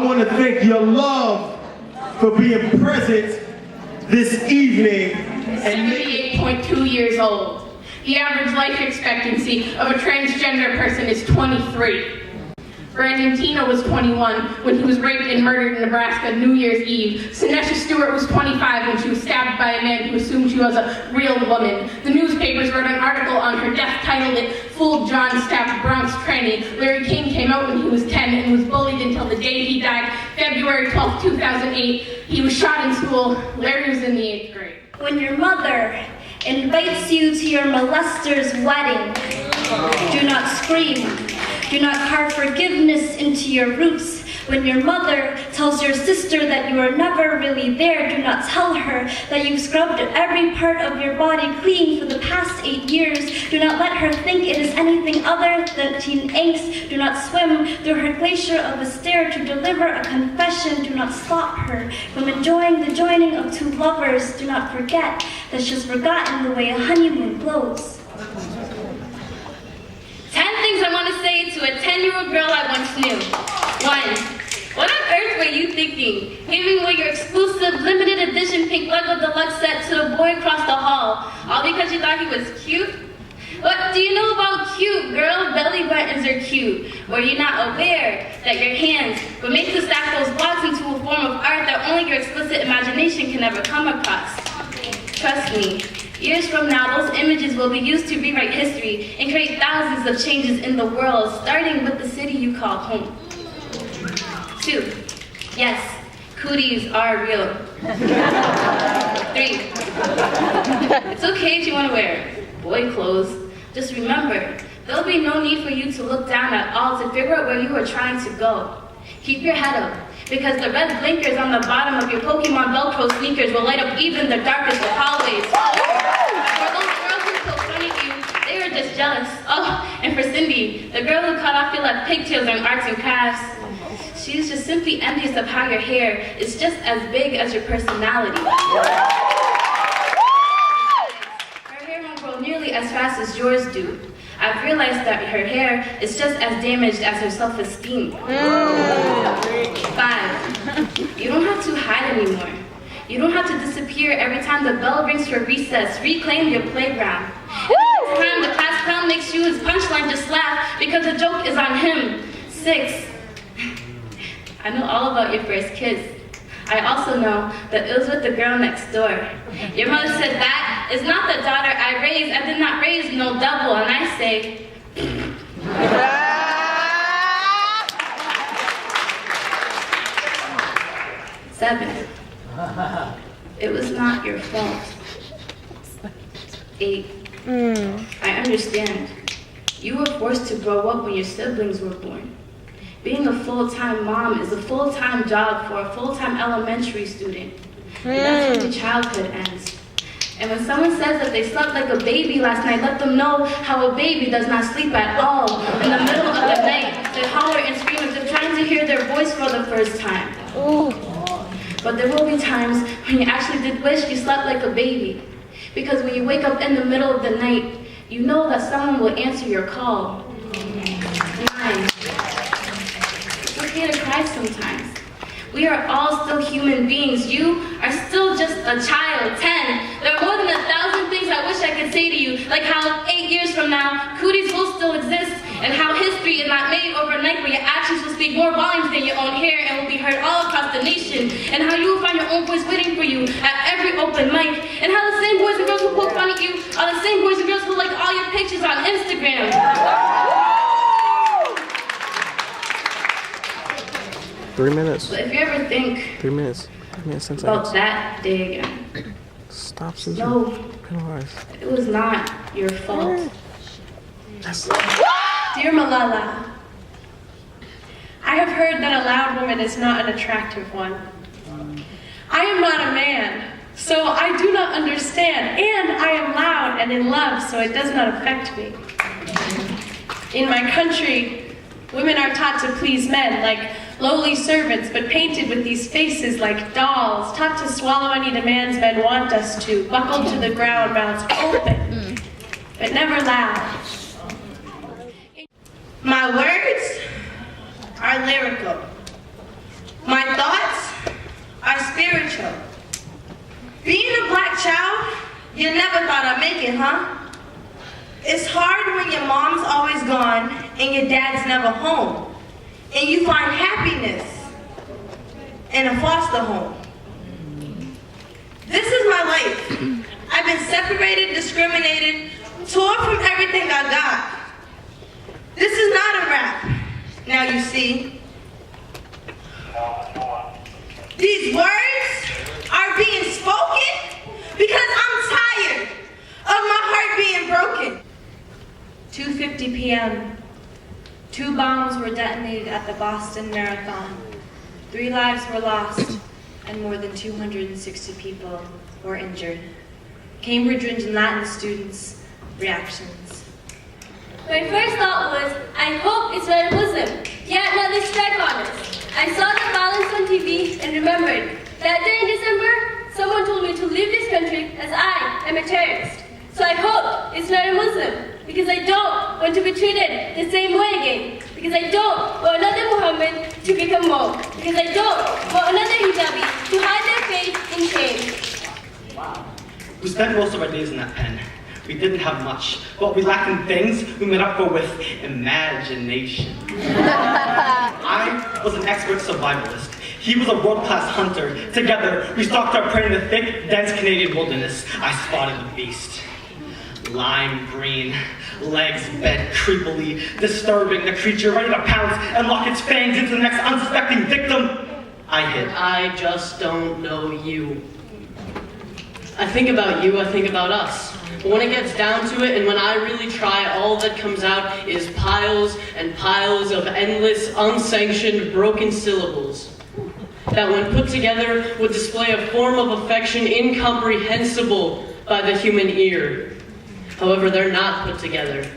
want to thank your love for being present this evening. 78.2 years old. The average life expectancy of a transgender person is 23. Brandon Tina was 21 when he was raped and murdered in Nebraska New Year's Eve. Sinesha Stewart was 25 when she was stabbed by a man who assumed she was a real woman. The newspapers wrote an article on her death titled "It Fooled John Stapp, Bronx Tranny." Larry King came out when he was 10 and was bullied until the day he died, February 12, 2008. He was shot in school. Larry was in the 8th grade. When your mother invites you to your molester's wedding, do not scream. Do not carve forgiveness into your roots. When your mother tells your sister that you are never really there, do not tell her that you've scrubbed every part of your body clean for the past 8 years. Do not let her think it is anything other than teen angst. Do not swim through her glacier of a stare to deliver a confession. Do not stop her from enjoying the joining of two lovers. Do not forget that she's forgotten the way a honeymoon glows. 10 things I want to say to a 10-year-old girl I once knew. 1. What on earth were you thinking? Giving away your exclusive, limited edition pink Lego Deluxe set to the boy across the hall, all because you thought he was cute? What do you know about cute, girl? Belly buttons are cute. Were you not aware that your hands would make to stack those blocks into a form of art that only your explicit imagination can ever come across? Trust me. Years from now, those images will be used to rewrite history and create thousands of changes in the world, starting with the city you call home. 2. Yes, cooties are real. 3. It's okay if you want to wear boy clothes. Just remember, there'll be no need for you to look down at all to figure out where you are trying to go. Keep your head up, because the red blinkers on the bottom of your Pokemon Velcro sneakers will light up even the darkest of hallways. They were just jealous. Oh, and for Cindy, the girl who cut off your left pigtails on arts and crafts, she's just simply envious of how your hair is just as big as your personality. Her hair won't grow nearly as fast as yours do. I've realized that her hair is just as damaged as her self-esteem. 5. You don't have to hide anymore. You don't have to disappear every time the bell rings for recess. Reclaim your playground. Every time the class clown makes you his punchline, just laugh because the joke is on him. 6. I know all about your first kiss. I also know that it was with the girl next door. Your mother said, "That is not the daughter I raised. I did not raise no devil." And I say, 7. It was not your fault. 8. I understand. You were forced to grow up when your siblings were born. Being a full-time mom is a full-time job for a full-time elementary student. And that's when childhood ends. And when someone says that they slept like a baby last night, let them know how a baby does not sleep at all. In the middle of the night, they holler and scream as if trying to hear their voice for the first time. But there will be times when you actually did wish you slept like a baby. Because when you wake up in the middle of the night, you know that someone will answer your call. 9. It's okay to cry sometimes. We are all still human beings. You are still just a child. 10. There are more than 1,000 things I wish I could say to you, like how 8 years from now, cooties will still exist, and how history is not made overnight, where your actions will speak more volumes than your own hair and will be heard all across the nation, and how you will find your own voice waiting for you at every open mic, and how the same boys and girls who poke fun at you are the same boys and girls who like all your pictures on Instagram. 3 minutes. But if you ever think 3 minutes. 3 minutes, 10 about seconds. that day again, Stop, Susan. no, Penalize. it was not your fault. Yes. Dear Malala, I have heard that a loud woman is not an attractive one. I am not a man, so I do not understand, and I am loud and in love, so it does not affect me. In my country, women are taught to please men like lowly servants, but painted with these faces like dolls, taught to swallow any demands men want us to, buckled to the ground, mouths open, but never loud. My words are lyrical. You never thought I'd make it, huh? It's hard when your mom's always gone and your dad's never home. And you find happiness in a foster home. This is my life. I've been separated, discriminated, tore from everything I got. This is not a rap. Now you see. These words are being spoken because I'm tired of my heart being broken. 2:50 p.m. 2 bombs were detonated at the Boston Marathon. 3 lives were lost, and more than 260 people were injured. Cambridge and Latin students' reactions. My first thought was, I hope it's not a Muslim. Yet another strike on us. I saw the violence on TV and remembered that day in December, someone told me to leave this country as I am a terrorist. So I hope it's not a Muslim, because I don't want to be treated the same way again. Because I don't want another Muhammad to become Mo. Because I don't want another hijabi to hide their face in shame. Wow. We spent most of our days in that pen. We didn't have much. What we lacked in things, we made up for with imagination. I was an expert survivalist. He was a world-class hunter. Together, we stalked our prey in the thick, dense Canadian wilderness. I spotted the beast. Lime green, legs bent creepily, disturbing the creature ready to pounce and lock its fangs into the next unsuspecting victim. I hid. I just don't know you. I think about you, I think about us. But when it gets down to it, and when I really try, all that comes out is piles and piles of endless, unsanctioned, broken syllables that when put together would display a form of affection incomprehensible by the human ear. However, they're not put together.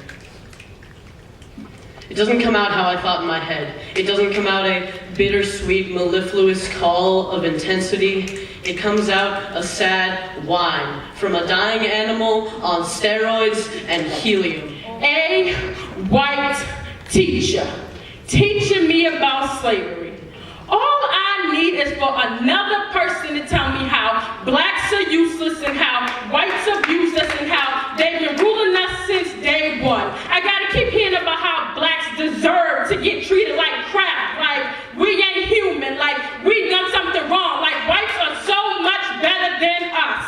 It doesn't come out how I thought in my head. It doesn't come out a bittersweet, mellifluous call of intensity. It comes out a sad whine from a dying animal on steroids and helium. A white teacher teaching me about slavery. All I need is for another person to tell me how blacks are useless and how whites abuse us and how they've been ruling us since day one. I gotta keep hearing about how blacks deserve to get treated like crap, like we ain't human, like we done something wrong, like whites are so much better than us.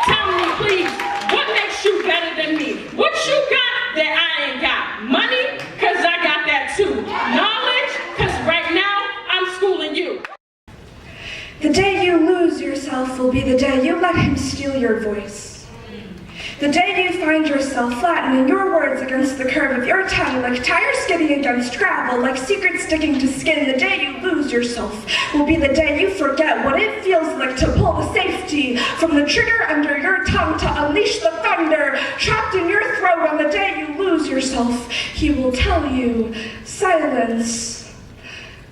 Tell me please, what makes you better than me? What you got that I ain't got? Money? Cause I got that too. Knowledge? Cause right now, I'm schooling you. The day you lose yourself will be the day you let him steal your voice. The day you find yourself flattening your words against the curve of your tongue, like tires skidding against gravel, like secrets sticking to skin. The day you lose yourself will be the day you forget what it feels like to pull the safety from the trigger under your tongue, to unleash the thunder trapped in your throat. On the day you lose yourself, he will tell you silence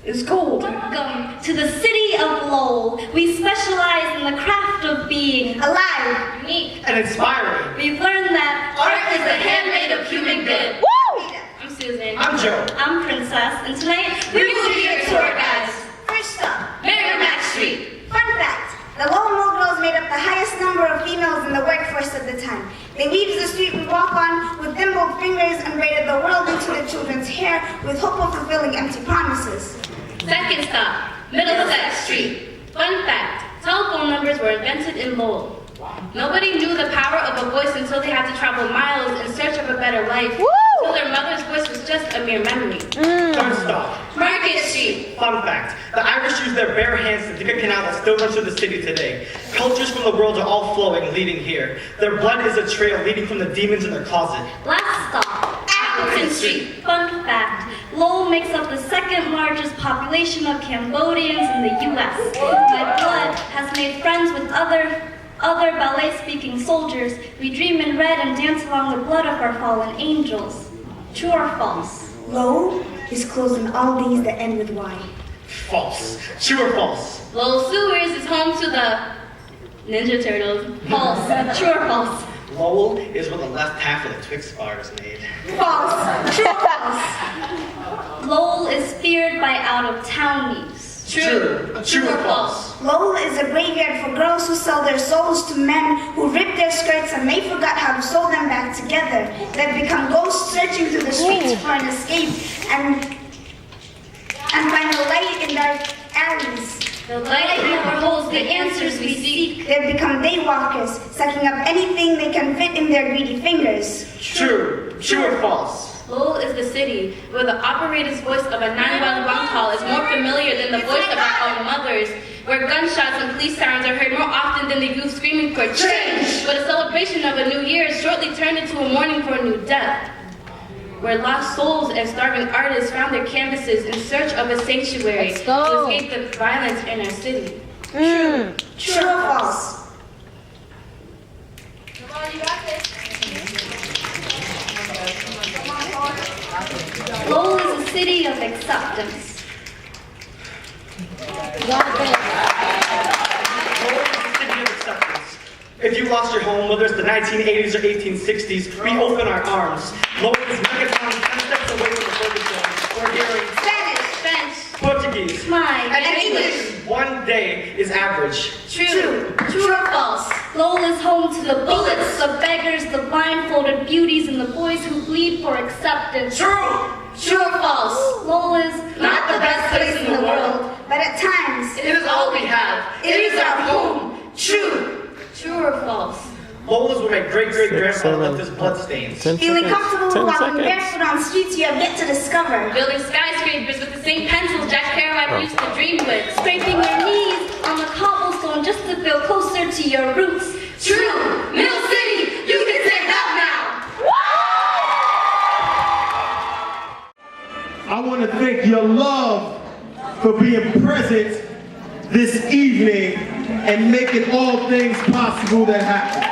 is gold. Welcome to the city of Lowell. We specialize in the craft of being alive, unique, And inspiring. We've learned that Art is the handmaid of human good. Woo! I'm Susan. I'm Joe. I'm Princess, and tonight We will be your tour guides. First up, Merrimack Street. fun fact, the Lowell Mill Girls made up the highest number of females in the workforce at the time. They weaved the street we walk on with thimbled fingers and braided the world into their children's hair with hope of fulfilling empty promises. Second stop, Middlesex Street. Fun fact, telephone numbers were invented in Lowell. Nobody knew the power of a voice until they had to travel miles in search of a better life. Until their mother's voice was just a mere memory. Third stop. Market Street. Fun fact, the Irish use their bare hands to dig a canal that still runs through the city today. Cultures from the world are all flowing, leading here. Their blood is a trail leading from the demons in their closet. last stop, Appleton Street. Fun fact, Lowell makes up the second largest population of Cambodians in the U.S. My blood has made friends with other ballet-speaking soldiers. We dream in red and dance along the blood of our fallen angels. True or false? Lowell is closed on all days that end with Y. False. True or false? Lowell Sewers is home to the Ninja Turtles. False. True or false? Lowell is where the left half of the Twix bar is made. False. True or false? Lowell is feared by out-of-townies. True. True or false? Lowell is a graveyard for girls who sell their souls to men who rip their skirts and they forgot how to sew them back together. They've become ghosts searching through the streets for an escape and find the light in dark alleys. The light never holds the answers we seek. They've become daywalkers, sucking up anything they can fit in their greedy fingers. True or false? Lowell is the city where the operator's voice of a 911 call is more familiar than the voice of our own mothers, where gunshots and police sirens are heard more often than the youth screaming for change, where the celebration of a new year is shortly turned into a mourning for a new death, where lost souls and starving artists found their canvases in search of a sanctuary to escape the violence in our city. True or false? Come on, you got this. Lowell is a city of acceptance. If you lost your home, whether it's the 1980s or 1860s, we open our arms. Lowell is megaton 10 steps away from the Ferguson. We're hearing Spanish, French, Portuguese, Mine. and English. One day is average. true or false? Lowell is home to the bullets, the beggars, the blindfolded beauties, and the boys who bleed for acceptance. True or false? Lowell is Not the best place in the world. but at times, It is all we have. It is our home. True or false? Lowell is where my great-great-grandfather 6, 7, left his bloodstains. 10 feeling seconds. comfortable 10 walking seconds. barefoot on streets you have yet to discover. Building skyscrapers with the same pencils Jack Kerouac used to dream with. scraping your knees on the cobblestone just to feel closer to your roots. True! Mill City, you can say that now! I want to thank your love for being present this evening and making all things possible that happen.